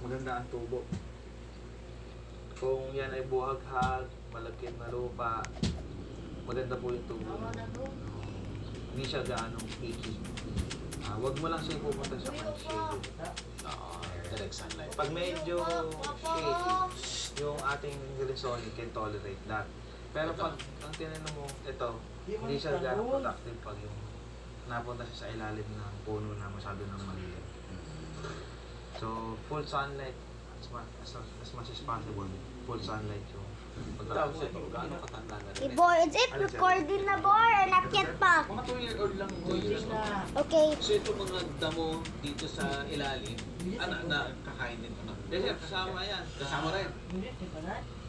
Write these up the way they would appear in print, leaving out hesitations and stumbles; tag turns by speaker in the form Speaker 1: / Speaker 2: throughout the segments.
Speaker 1: maganda ang tubo. Kung yan ay buhaghag, malagkit na lupa, maganda po yung tubo. Hindi siya gaanong picky. Huwag mo lang siya pupunta sa mga shade.
Speaker 2: Direct sunlight.
Speaker 1: Pag medyo shady, yung ating Risoni can tolerate that. Pero pag ang tinanong mo, ito, hindi siya gaanong productive pag yung napunta siya sa ilalim ng puno na masyado ng maliit. So, full sunlight as much as possible. Full sunlight yung
Speaker 2: Tawag sa ito, gaano katanda na rin?
Speaker 3: Boy, is it recording na, boy? Or not yet pa?
Speaker 2: Mga 2-year-old lang. 2 years na.
Speaker 3: Okay.
Speaker 2: So ito mga damo dito sa ilalim, na kakain din ito na.
Speaker 1: Kasi kasama yan.
Speaker 2: Kasama rin.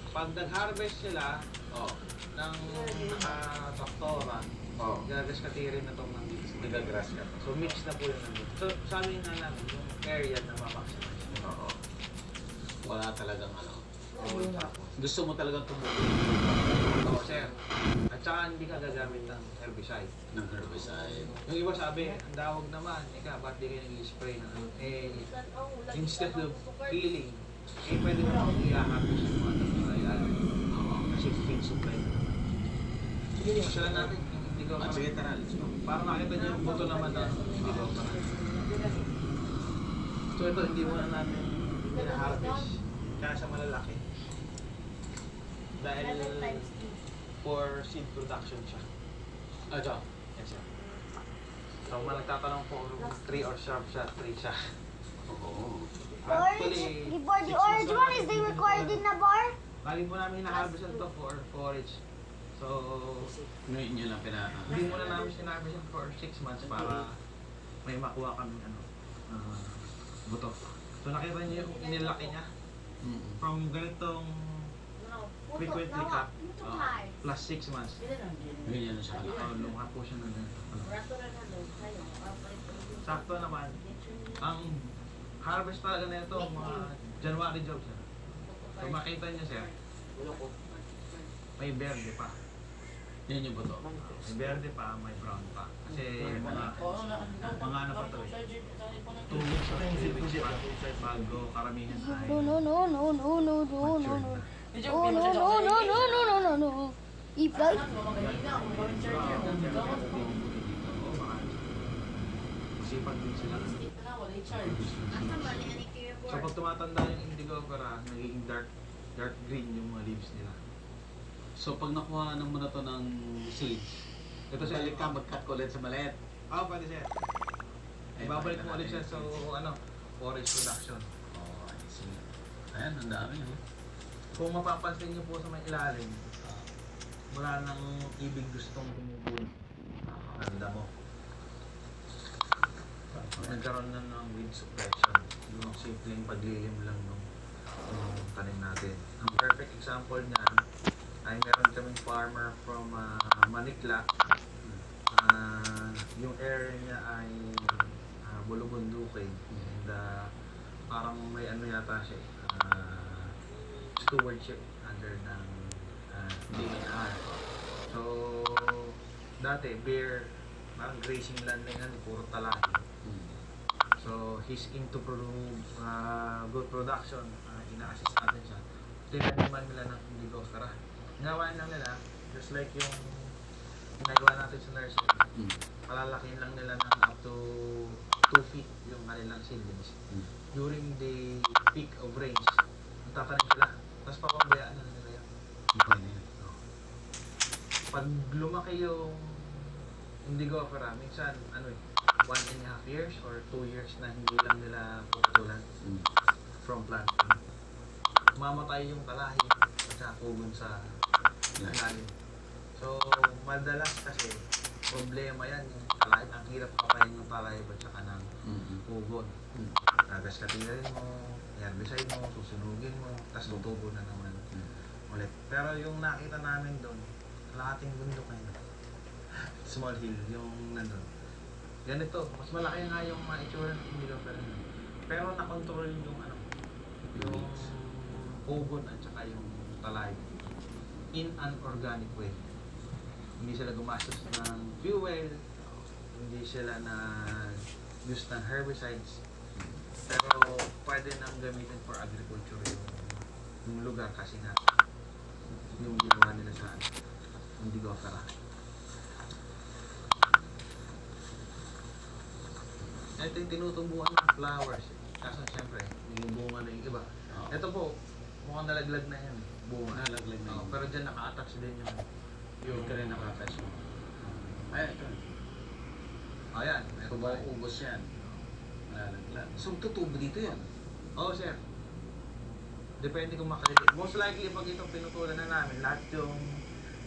Speaker 1: Pag nag-harvest sila
Speaker 2: Oo.
Speaker 1: ng nakadoktora, gagaskatirin na itong nandito.
Speaker 2: Nagagrass ka.
Speaker 1: So, mix na po yung nandito. So, sabi nga lang, yung area na ma-maximize.
Speaker 2: Oo. Wala talagang ano.
Speaker 1: Oo, tapos.
Speaker 2: Gusto mo talagang tumuloy
Speaker 1: Oo, sir. At saka hindi ka gagamit ng herbicide.
Speaker 2: ng herbicide.
Speaker 1: Yung iba sabi, ang dawag naman, ba't di kayo nag-spray ng ano? Instead of killing, pwede mo akong i-harvest yung mga nagkakayalan. Kasi feed supply na. Masyalan natin, hindi ko
Speaker 2: Sige, tara. Let's go.
Speaker 1: para makita niyo yung buto naman na hindi ko So ito, hindi muna natin pina-harvest. Kaya siya malalaki. Dahil for seed production siya.
Speaker 2: Ito.
Speaker 1: Yes, sir. So, kung nagtatanong po kung tree or shrub siya, tree siya.
Speaker 2: Oo.
Speaker 3: Orange? Boy, the orange one is the recording na, boy?
Speaker 1: Bali po namin hina-harvest ito for forage. So,
Speaker 2: Ngayon nyo lang
Speaker 1: hindi muna namin sinarvest for 6 months para may makuha kami buto. So, nakita niyo yung inilaki niya. From ganitong frequently cut, plus 6 months.
Speaker 2: Ngayon na siya.
Speaker 1: Lungha po siya ng ganito. Sakto naman, ang harvest talaga na ito, mga January jobs. So makita niyo sir, may berde pa.
Speaker 2: Yan yung buto.
Speaker 1: May berde pa, may brown pa. Kasi mga ano pa to eh. 2 weeks or 3 weeks pa bago karamihan ay
Speaker 3: No, no, no, no, no, no, no, no,
Speaker 1: matured
Speaker 3: no.
Speaker 1: na.
Speaker 3: Oh, no, no, no, no, no, no, no, no. I-fly?
Speaker 1: Sipag din sila. So pag tumatanda yung indigo para nagiging dark green yung mga leaves nila.
Speaker 2: So pag nakuha mo na to ng seeds,
Speaker 1: Ito siya,
Speaker 2: balik ka, mag-cut ko ulit sa maliit.
Speaker 1: pwede siya. Ibabalik mo ulit siya sa forage production.
Speaker 2: Oh, I see. Ayan, ang dami.
Speaker 1: Kung mapapansin niyo po sa may ilalim, wala nang ibig gustong tumubog. Tanda mo. Nagkaroon na ng wind suppression. Yung simpleng paglilim lang ng tanim natin. Ang perfect example niyan ay meron kaming farmer from Manikla. Yung area niya ay Bulubundukin. And parang may ano yata siya stewardship under ng DNR. So, dati, bear, parang grazing land na yan, puro talahi. So, he's into good production. Ina-assist natin siya. Tinaniman nila ng indigo kara. Ginawain lang nila, just like yung ginagawa natin sa nursery. Palalakin lang nila ng up to 2 feet yung kanilang seedlings. During the peak of rains, magtatanim sila. Tapos papabayaan na nila yan. Pag lumaki yung indigo okra, minsan 1.5 years or 2 years na hindi lang nila puputulan from planting. Mamatay yung talahi at saka pugon sa ilalim. So, madalas kasi problema yan yung talahi. Ang hirap kapayin yung talahi at saka ng pugon. Gagaskatirin mo, herbicide mo, susunugin mo, tapos tutubo na naman ulit. Pero yung nakita namin doon, kalahating bundok na yun. Small hill, yung nandun. Ganito, mas malaki nga yung mga itsura ng indigo pero na-control yung yung pugon at saka yung talay in an organic way. Hindi sila gumastos ng fuel, hindi sila na use ng herbicides. Pero pwede nang gamitin for agriculture yung lugar kasi nga yung ginawa nila sa hindi ko akala. Ito yung tinutumbuhan ng flowers. Kaso siyempre, yung bunga na yung iba.
Speaker 2: Oo.
Speaker 1: Ito po, mukhang nalaglag na yan. Bunga.
Speaker 2: Nalaglag na
Speaker 1: Oo,
Speaker 2: yun.
Speaker 1: pero dyan naka-attach din yung
Speaker 2: Yung ka rin nakatouch mo. Ay, ito.
Speaker 1: ayan, ito
Speaker 2: Kung
Speaker 1: ba?
Speaker 2: ubos yan. Nalaglag. So, tutubo dito yan.
Speaker 1: Oo, sir. Depende kung makalitit. Most likely, pag ito pinutulan na namin, lahat yung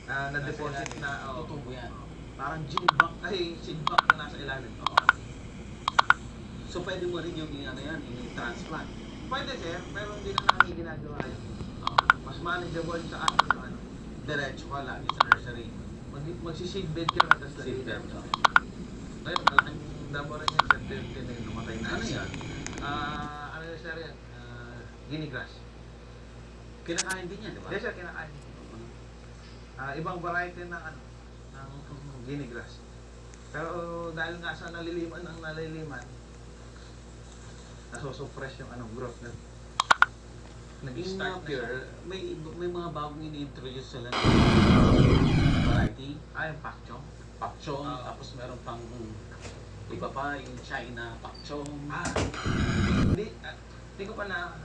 Speaker 1: na-deposit
Speaker 2: Nasa ilalim.
Speaker 1: na,
Speaker 2: Tutubo yan.
Speaker 1: parang gene bank, ay, seed bank na nasa ilalim.
Speaker 2: Oo. So, pwede mo rin yung ano yan, yung transplant.
Speaker 1: Pwede, sir, pero hindi na namin ginagawa yun.
Speaker 2: Oo.
Speaker 1: Mas manageable sa atin yung ano.
Speaker 2: Diretso ka lagi sa nursery.
Speaker 1: Magsi-seedbed ka na, tapos
Speaker 2: Seedbed,
Speaker 1: later.
Speaker 2: oo.
Speaker 1: Ayun, malaking damo rin yung fertility na yun, namatay na.
Speaker 2: Ano yan?
Speaker 1: Ano yung sir yan? Guinea grass.
Speaker 2: Kinakain din yan, di ba?
Speaker 1: Yes, sir, kinakain. Ibang variety ng ano, ng guinea grass. Pero dahil nga sa naliliman ang naliliman, nasosuppress yung ano, growth na
Speaker 2: Yung
Speaker 1: nag-start na siya.
Speaker 2: Napier, may mga bagong ini-introduce sila na variety.
Speaker 1: Yung pakchong.
Speaker 2: Pakchong,
Speaker 1: Oo.
Speaker 2: tapos meron pang iba pa, yung China pakchong.
Speaker 1: Hindi ko pa na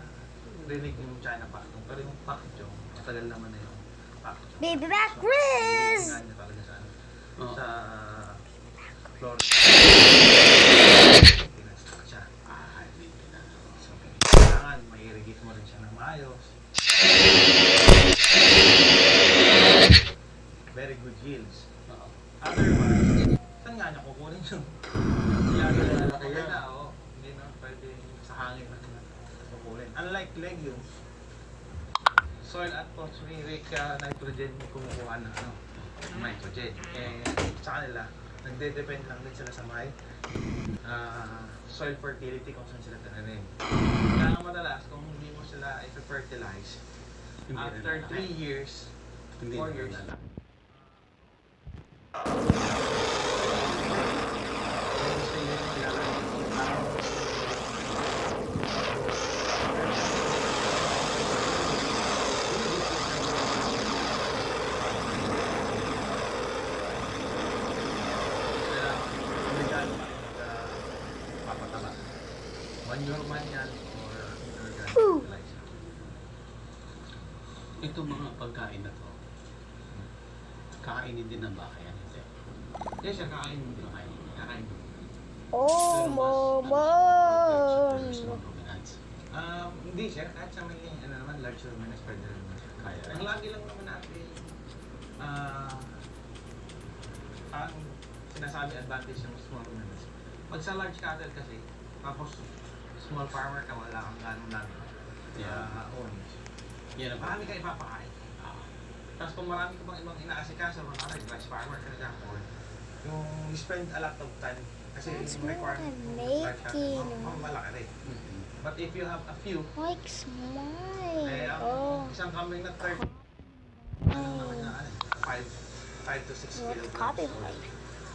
Speaker 1: rinig yung China pakchong. Pero yung pakchong, matagal naman na yung pakchong.
Speaker 3: Baby back Chris!
Speaker 1: Hindi niya talaga sa ano.
Speaker 2: Oo.
Speaker 1: Sa Florida. Pinastak siya.
Speaker 2: Hindi na.
Speaker 1: So, kailangan may irrigate mo rin siya ng maayos. Very good yields.
Speaker 2: Oo.
Speaker 1: Otherwise, saan nga niya kukunin yung
Speaker 2: Lalaki yan.
Speaker 1: na, oo. Hindi na pwede sa hangin na kukunin. Unlike legumes, soil atmospheric nitrogen yung kumukuha ng ano, nitrogen. Sa kanila, nagde-depend lang din sila sa may soil fertility kung saan sila tananim. Kaya madalas, kung hindi mo sila i-fertilize,
Speaker 2: Hindi rin
Speaker 1: after
Speaker 2: lalaki.
Speaker 1: 3 years,
Speaker 2: Hindi
Speaker 1: 4
Speaker 2: na
Speaker 1: years,
Speaker 2: lalaki.
Speaker 1: Manure man yan or organic
Speaker 3: Ooh.
Speaker 1: fertilizer.
Speaker 2: Itong mga pagkain na to, kakainin din ng baka yan, hindi.
Speaker 1: Yes, sir, kakain mo.
Speaker 2: Kakainin din.
Speaker 1: Kakain mo.
Speaker 3: Oh, mama!
Speaker 2: There's no ruminants.
Speaker 1: Hindi, sir. Kahit sa may ano naman, large ruminants pwede rin.
Speaker 2: Kaya rin.
Speaker 1: Ang lagi lang naman natin, ang sinasabi advantage ng small ruminants. Pag sa large cattle kasi, tapos small farmer ka, wala kang ganong lang ownage.
Speaker 2: Yan ang
Speaker 1: Marami ka ipapakain. Tapos kung marami ka bang ibang inaasikaso, mga rice farmer ka na or yung you spend a lot of time kasi
Speaker 3: That's
Speaker 1: yung
Speaker 3: what
Speaker 1: requirement
Speaker 3: I'm
Speaker 1: ng large cattle,
Speaker 3: making.
Speaker 1: malaki rin.
Speaker 2: Mhm.
Speaker 1: But if you have a few,
Speaker 3: Like smile.
Speaker 1: ang
Speaker 3: Oh,
Speaker 1: isang kambing na third, ano naman na, 5 to 6
Speaker 3: what
Speaker 1: kilograms.
Speaker 3: copyright?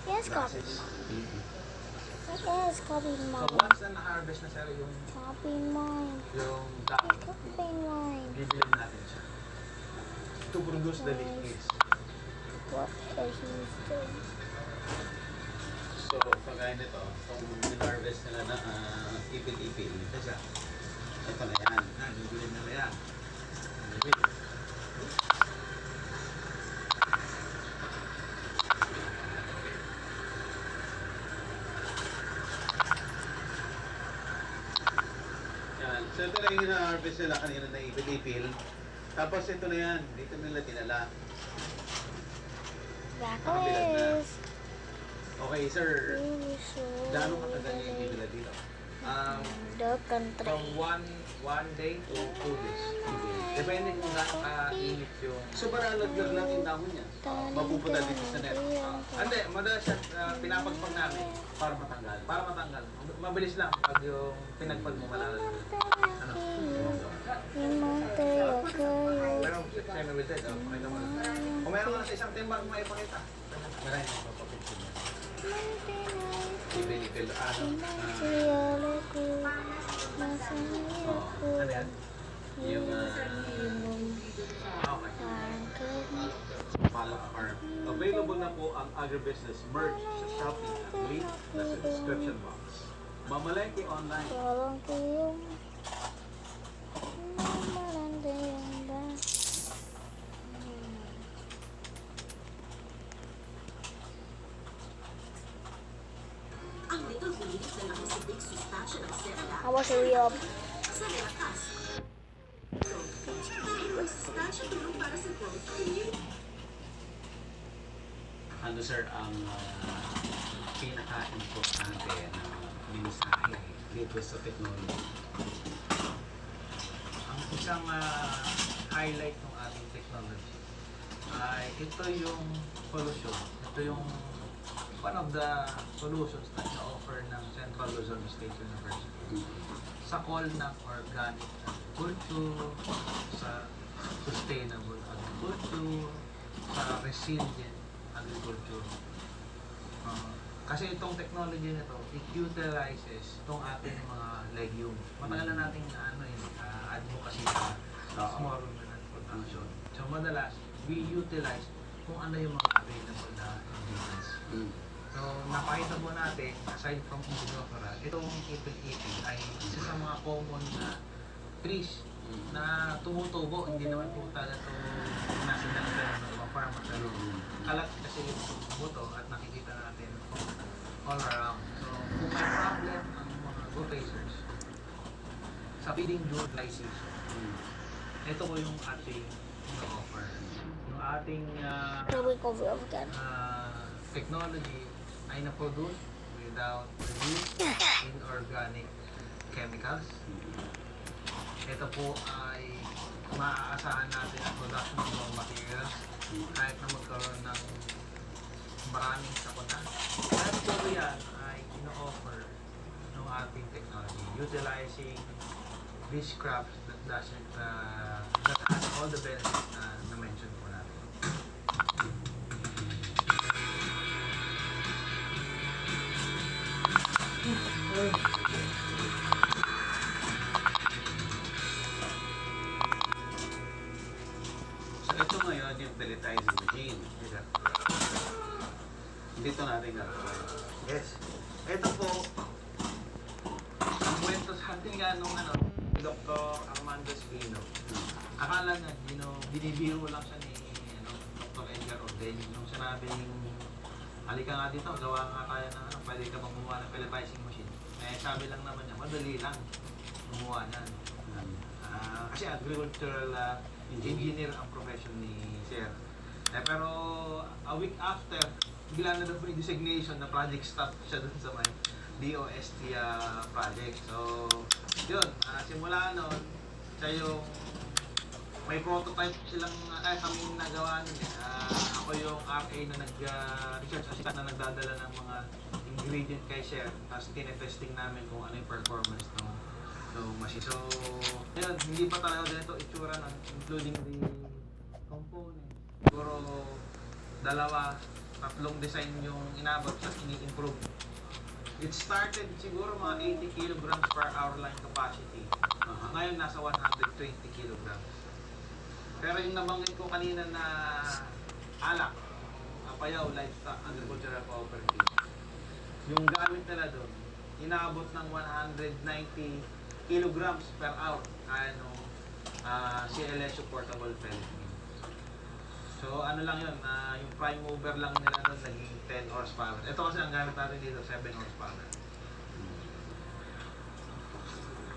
Speaker 3: Yes, copy.
Speaker 1: grasses.
Speaker 2: Mhm.
Speaker 3: Yes, copy
Speaker 1: So
Speaker 3: mine.
Speaker 1: once na na-harvest na sir
Speaker 3: Copy mine.
Speaker 1: yung dahon,
Speaker 3: Copy mine.
Speaker 1: bibilin natin siya to produce the leaves.
Speaker 3: What is this thing?
Speaker 2: So, pagkain nito, kung in-harvest nila na ipil-ipil,
Speaker 1: Ito siya.
Speaker 2: ito na yan.
Speaker 1: Bibilin nila yan. Bibilin.
Speaker 2: Yan. So, ito na yung in-harvest nila kanina na ipil-ipil. Tapos ito na yan, dito nila tinala.
Speaker 3: Blacklis.
Speaker 2: Okay, sir.
Speaker 3: Really so.
Speaker 2: Gaano katagal yung ibila dito?
Speaker 3: The country.
Speaker 1: From one day to 2 days. Depende kung gaano ka-init yung...
Speaker 2: So, paralaglag lang yung dahon niya. Mapupunta dito sa net.
Speaker 1: Hindi, madalas siya pinapagpag namin
Speaker 2: Para matanggal.
Speaker 1: para matanggal. Mabilis lang pag yung pinagpag mo malalag. Ano? Pero semi-wetted, pakita mo lang. Kung meron ka na sa isang timbang, may ipakita.
Speaker 2: Maraming mapapapicture niya. Ipil-ipil, Oh,
Speaker 1: Ano yan?
Speaker 2: yung
Speaker 1: Okay.
Speaker 2: Palak Farm. Available na po ang agribusiness merch sa Shopee at link na sa description box. Mamalengke online.
Speaker 3: Walang kayong mamalanda yung ba?
Speaker 4: Ang little bilis na nakisibig sustansya ng Cerelac
Speaker 3: How was your job?
Speaker 4: sa relakas. Ang sustansya tulong para sa growth and
Speaker 2: Ano sir ang pinaka-importante na mensahe dito sa technology?
Speaker 1: Ang isang highlight ng ating technology ay ito yung solution. Ito yung one of the solutions na na-offer ng Central Luzon State University sa call ng organic agriculture, sa sustainable agriculture, sa resilient agriculture. Kasi itong technology na to, it utilizes itong ating mga legumes. Matagal na nating advocacy sa small ruminant production. So madalas, we utilize kung ano yung mga available na ingredients. So napakita po natin, aside from Indigofera, itong ipil-ipil ay isa sa mga common na trees na tumutubo. Hindi naman po talaga ito nasa ng mga farmer. Pero kalat kasi yung buto at nakikita natin all around. So kung may problem ang mga goat racers sa feeding utilization, ito po yung ating offer. Yung ating
Speaker 3: Can we cover up again?
Speaker 1: technology ay na-produce without the use in organic chemicals. Ito po ay maaasahan natin ang production ng raw materials kahit na magkaroon ng maraming sakuna. At ito yan ay ino-offer ng ating technology utilizing these crops that doesn't that has all the benefits na na-mention po natin.
Speaker 2: So ito ngayon yung pelletizing machine. Dito natin gagawin.
Speaker 1: Yes. Ito po, ang kwento sa atin nga nung Dr. Armando Espino. Akala niya, binibiro lang siya ni Dr. Edgar Orden. Nung sinabing, halika nga dito, gawa nga tayo ng pwede ka mamuha ng pelletizing machine. Eh, sabi lang naman niya, madali lang gumawa niyan. Kasi agricultural engineer ang profession ni Sir. Pero a week after, bigla na daw po yung designation na project staff siya dun sa may DOST project. So, yun, simula noon, siya yung may prototype silang kami nagawa nun. Ako yung RA na nag-research assistant na nagdadala ng mga ingredient kay Sir. Tapos tinetesting namin kung ano yung performance ng machine. So, yun, hindi pa talaga ganito itsura nun, including the component. Siguro, tatlong design yung inabot at ini-improve. It started siguro mga 80 kilograms per hour line capacity. Ngayon nasa 120 kilograms. Pero yung nabanggit ko kanina na alak, Apayao Livestock Agricultural Cooperative, yung gamit nila doon, inaabot ng 190 kilograms per hour CLSU portable pellet mill. So ano lang yun, yung prime mover lang nila doon naging 10 horsepower. Ito kasi ang gamit natin dito, 7 horsepower.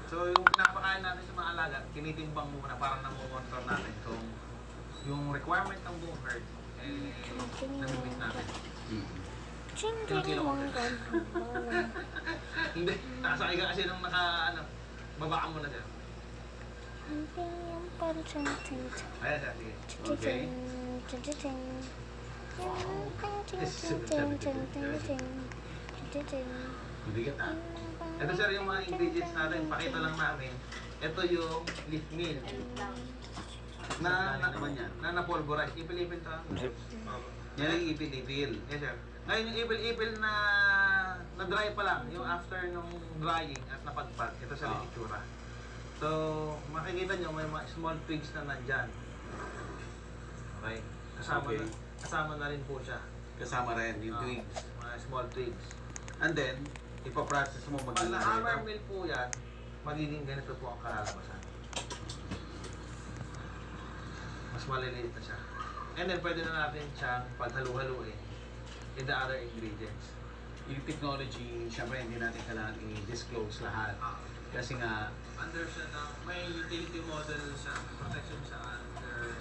Speaker 1: So yung pinapakain natin sa mga alaga, tinitimbang muna para namumonitor natin kung yung requirement ng buong herd namimit natin.
Speaker 3: Ching,
Speaker 1: Ilang
Speaker 3: ching,
Speaker 1: kilo
Speaker 3: mong
Speaker 1: ka? Hindi, nakasakay ka kasi nung babaka mo na siya. Ayan siya, sige.
Speaker 2: Okay. Mabigat ah.
Speaker 1: Ito sir yung mga ingredients natin, pakita lang namin. Ito yung leaf meal. Na napulverize. Ipil-ipil to.
Speaker 2: Yan ang ipil-ipil.
Speaker 1: Yes sir. Ngayon yung ipil-ipil na na-dry pa lang, yung after nung drying at napadpad, ito siya yung itsura. So, makikita nyo may mga small twigs na nandyan. Okay? Kasama na rin po siya.
Speaker 2: Kasama rin yung twigs.
Speaker 1: Mga small twigs.
Speaker 2: And then, ipaprocess mo
Speaker 1: Pag na-hammer mill po yan, magiging ganito po ang kalalabasan. Mas maliliit na siya. And then, pwede na natin siyang paghalu-haluin with the other ingredients.
Speaker 2: Yung technology, syempre hindi natin kailangan i-disclose lahat. Kasi nga,
Speaker 1: Under siya na, may utility model siya, protection siya under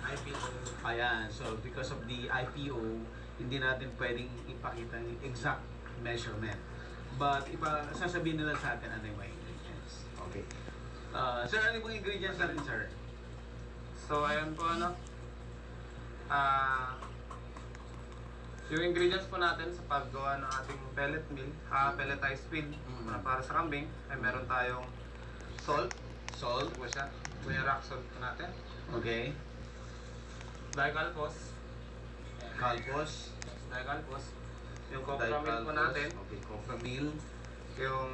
Speaker 1: IPO.
Speaker 2: ayan, so because of the IPO, hindi natin pwedeng ipakita yung exact measurement. But sasabihin nila sa atin ano yung mga ingredients. Okay. Sir, ano yung mga ingredients natin, sir?
Speaker 5: So, ayan po ano. Yung ingredients po natin sa paggawa ng ating pellet meal, pelletized feed na para sa kambing, ay meron tayong salt.
Speaker 2: Salt.
Speaker 5: Ito po siya. Ito yung rock salt po natin.
Speaker 2: Okay.
Speaker 5: Dicalpos.
Speaker 2: Calpos.
Speaker 5: Dicalpos. Yung copra meal po natin.
Speaker 2: Okay, copra meal.
Speaker 5: Yung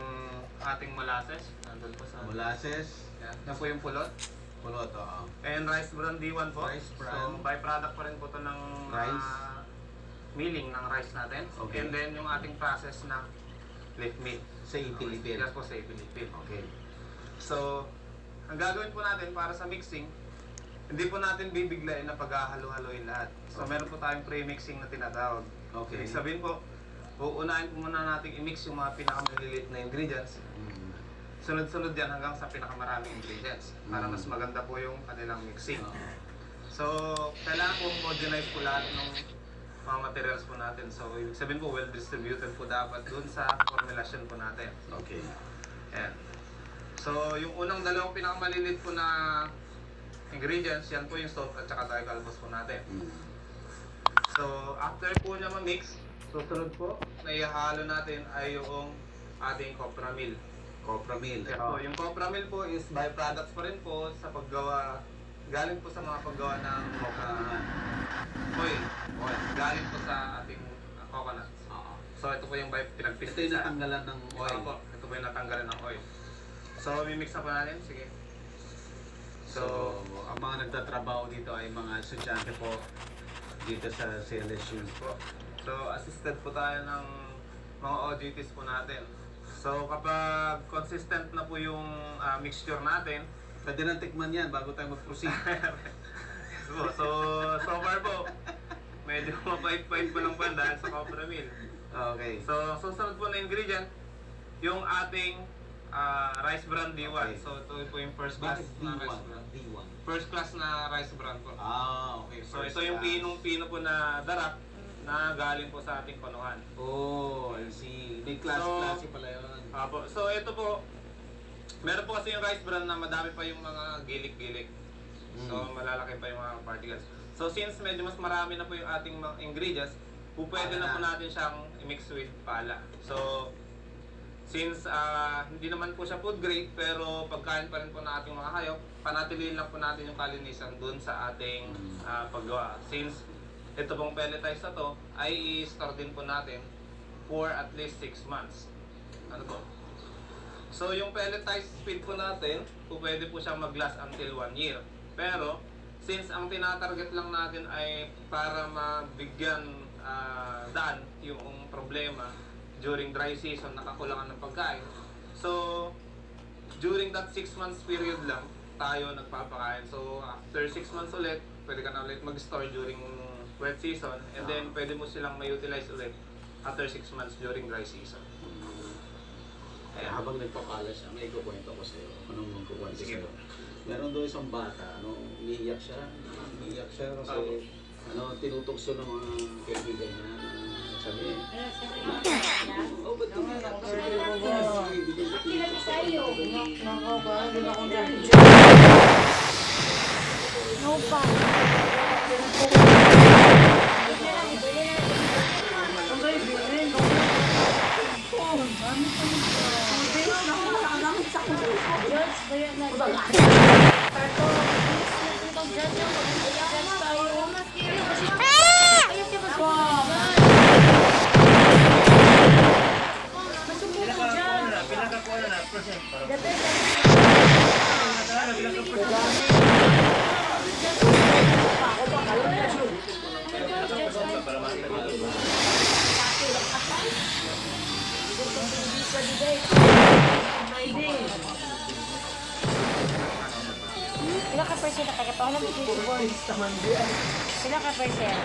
Speaker 5: ating molasses. Nandun po sa...
Speaker 2: Molasses.
Speaker 5: Yan. Yan po yung pulot.
Speaker 2: Pulot, oo.
Speaker 5: And rice bran D1 po.
Speaker 2: Rice bran.
Speaker 5: So, byproduct pa rin po ito ng
Speaker 2: Rice.
Speaker 5: milling ng rice natin.
Speaker 2: Okay.
Speaker 5: And then yung ating process na leaf meal.
Speaker 2: Sa itilipin.
Speaker 5: Yes po, sa ipilipin.
Speaker 2: Okay.
Speaker 5: So, ang gagawin po natin para sa mixing, hindi po natin bibiglain na paghahalo-haloin lahat. So, meron po tayong pre-mixing na tinatawag.
Speaker 2: Okay.
Speaker 5: Ibig sabihin po, uunahin po muna natin i-mix yung mga pinakamaliliit na ingredients. Sunod-sunod yan hanggang sa pinakamaraming ingredients para mas maganda po yung kanilang mixing. So, kailangan po homogenize po lahat ng mga materials po natin. So, ibig sabihin po, well-distributed po dapat dun sa formulation po natin.
Speaker 2: Okay.
Speaker 5: Ayan. So, yung unang dalawang pinakamaliliit po na ingredients, yan po yung salt at saka dicalpos po natin. So, after po niya ma-mix, susunod po na ihalo natin ay yung ating copra meal.
Speaker 2: Copra meal.
Speaker 5: Yan po, yung copra meal po is byproducts pa rin po sa paggawa, galing po sa mga paggawa ng oil. Galing po sa ating coconuts. So, ito po yung
Speaker 2: Ito
Speaker 5: pinagpistisa.
Speaker 2: yung natanggalan ng oil.
Speaker 5: Opo, ito po yung natanggalan ng oil. So, mimix na po natin. Sige.
Speaker 2: So, ang mga nagtatrabaho dito ay mga estudyante po dito sa CLSU.
Speaker 5: po. So, assisted po tayo ng mga OJTs po natin. So, kapag consistent na po yung mixture natin,
Speaker 2: Pwede nang tikman yan bago tayo mag-proceed.
Speaker 5: so far po, medyo mapait-pait po lang po yan dahil sa copra meal.
Speaker 2: Okay.
Speaker 5: So, susunod po na ingredient, yung ating rice bran D1.
Speaker 2: Okay.
Speaker 5: So, ito po yung first class
Speaker 2: Bakit
Speaker 5: na
Speaker 2: D1?
Speaker 5: rice bran.
Speaker 2: D1.
Speaker 5: First class na rice bran po.
Speaker 2: Okay.
Speaker 5: So, ito yung pinong-pino po na darap na galing po sa ating panuhan.
Speaker 2: Oh, I see. May klase-klase pala yun.
Speaker 5: Apo. So, ito po, meron po kasi yung rice bran na madami pa yung mga gilik-gilik. So, malalaki pa yung mga particles. So, since medyo mas marami na po yung ating mga ingredients, pwede na po natin siyang i-mix with pala. So, since hindi naman po siya food grade, pero pagkain pa rin po ng ating mga hayop, panatilihin lang po natin yung kalinisan dun sa ating paggawa. Since ito pong pelletized na to, ay i-store din po natin for at least 6 months. Ano po? So, yung pelletized feed po natin, pwede po siyang mag-last until 1 year. Pero, since ang tinatarget lang natin ay para mabigyan daan yung problema during dry season, nakakulangan ng pagkain. So, during that 6 months period lang, tayo nagpapakain. So, after 6 months ulit, pwede ka na ulit mag-store during wet season. And then, pwede mo silang ma-utilize ulit after 6 months during dry season.
Speaker 2: Habang nagpapala siya, may ikukwento ko sa'yo. Anong kukwento
Speaker 5: Sige.
Speaker 2: sa'yo? Meron doon isang bata, umiiyak siya. Umiiyak siya kasi tinutokso ng mga kaibigan niya. Sabi, ba't umiiyak ka?
Speaker 3: No pa. Ilang ka percent na kaya pa? Alam mo, ilang ka percent?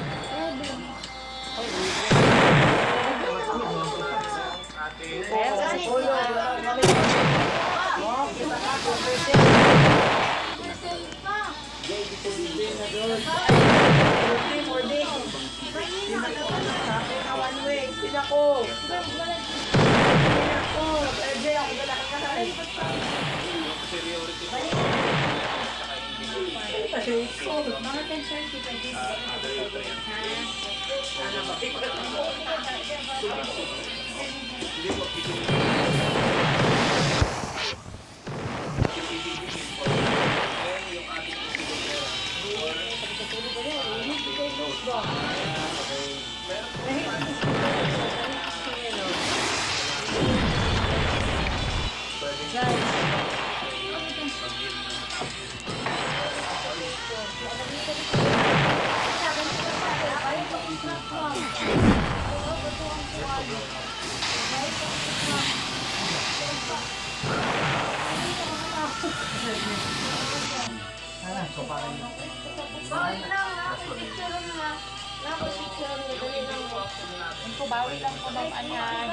Speaker 3: Bawi lang po ng anyan.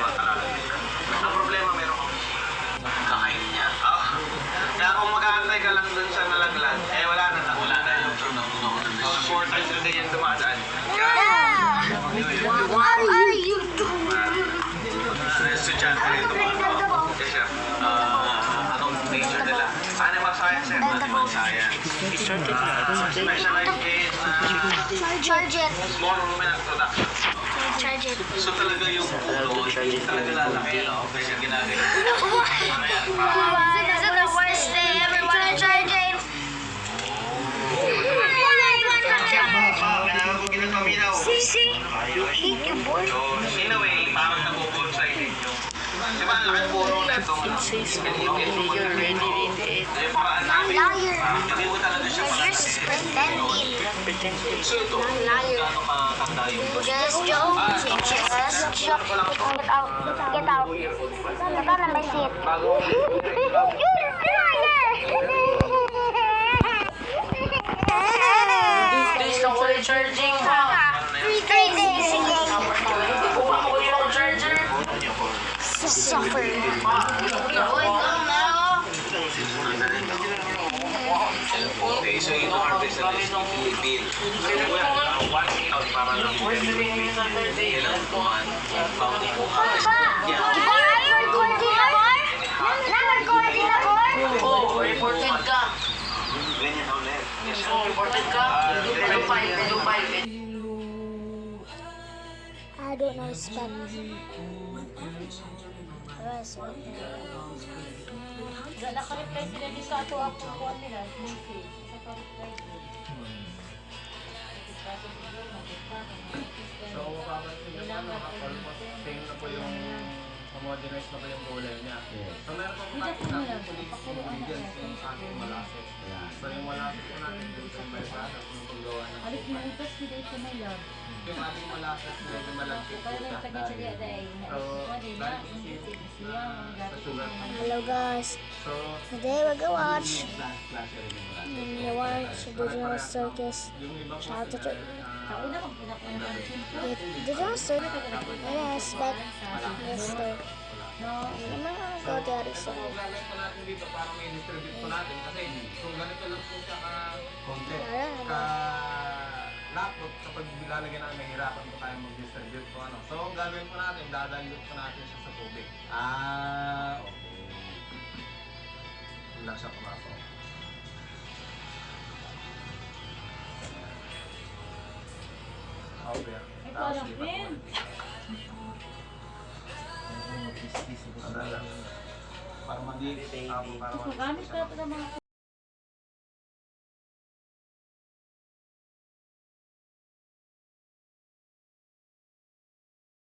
Speaker 2: Ang problema meron kang kakain niya. Kaya kung mag-aantay ka lang dun sa nalaglag, eh wala na. So 4 times a day yung dumadaan.
Speaker 3: What are you doing?
Speaker 2: Estudyante rito. Yes, sir. Anong major nila? Animal science, sir. Animal science. Specialized in
Speaker 3: Charge it.
Speaker 2: small ruminant production.
Speaker 3: Charge it.
Speaker 2: So talaga yung ulo, talaga lalaki, no? Kasi ginagawa.
Speaker 3: This is the worst day ever wanna charge it. Sisi, you hate your boy.
Speaker 2: So, in a way, parang nabubonsai din yung... Di ba, ang laki puro na ito. Yung paraan namin,
Speaker 3: Liar.
Speaker 2: hindi mo talaga siya
Speaker 3: You're just pretending.
Speaker 2: So ito,
Speaker 3: Liar.
Speaker 2: gaano kakanda yung...
Speaker 3: Just joking. Just joking. Get out. Get out. Get out of my seat. You're a liar.
Speaker 6: Days na ko yung charging ha.
Speaker 3: 3 days again.
Speaker 6: Kuha ko yung charger.
Speaker 3: Suffer.
Speaker 2: Okay, so ito harvest na this bill. One out para lang. Ilang buwan, bounty po.
Speaker 6: Oo, reported ka.
Speaker 2: Ganyan ulit.
Speaker 6: Oo, reported ka. Lupay.
Speaker 3: I don't know Spanish.
Speaker 7: Naka-reply sila di sa ato ako po nila. Message. Sa reply.
Speaker 1: So, mapapansin nyo naman, almost same na po yung homogenized na po yung kulay niya. So, meron po natin ingredients yung ating molasses. So, yung molasses po natin dito sa may product ng paggawa ng
Speaker 7: Alit mo utas ko dito may love.
Speaker 1: yung ating molasses medyo malagkit po
Speaker 7: Kaya
Speaker 1: siya.
Speaker 7: may taga siya day.
Speaker 1: So,
Speaker 7: Pwede na. Siya.
Speaker 1: sa sugar.
Speaker 3: Hello guys.
Speaker 1: So,
Speaker 3: Today we're gonna watch
Speaker 1: klase rin yung molasses.
Speaker 3: the Digital Circus.
Speaker 1: Yung iba po
Speaker 3: Shout out to
Speaker 1: sila,
Speaker 7: Ako na kung pinapanahan ko.
Speaker 3: Digital Circus. I expect this to. I'm gonna go there
Speaker 1: Ito
Speaker 3: soon.
Speaker 1: po, gagawin po natin dito para may distribute po natin. Kasi kung ganito lang po siya ka-konti, ka-lapot, kapag bilalagyan natin, mahirapan po tayo mag-distribute po. Ano. So, gagawin po natin, dadalute po natin siya sa tubig. Okay. Hindi lang siya pumasok. Okay.
Speaker 7: Ikaw lang, Pin.
Speaker 1: Para mag-i- para
Speaker 7: Mas magamit ka pa ng mga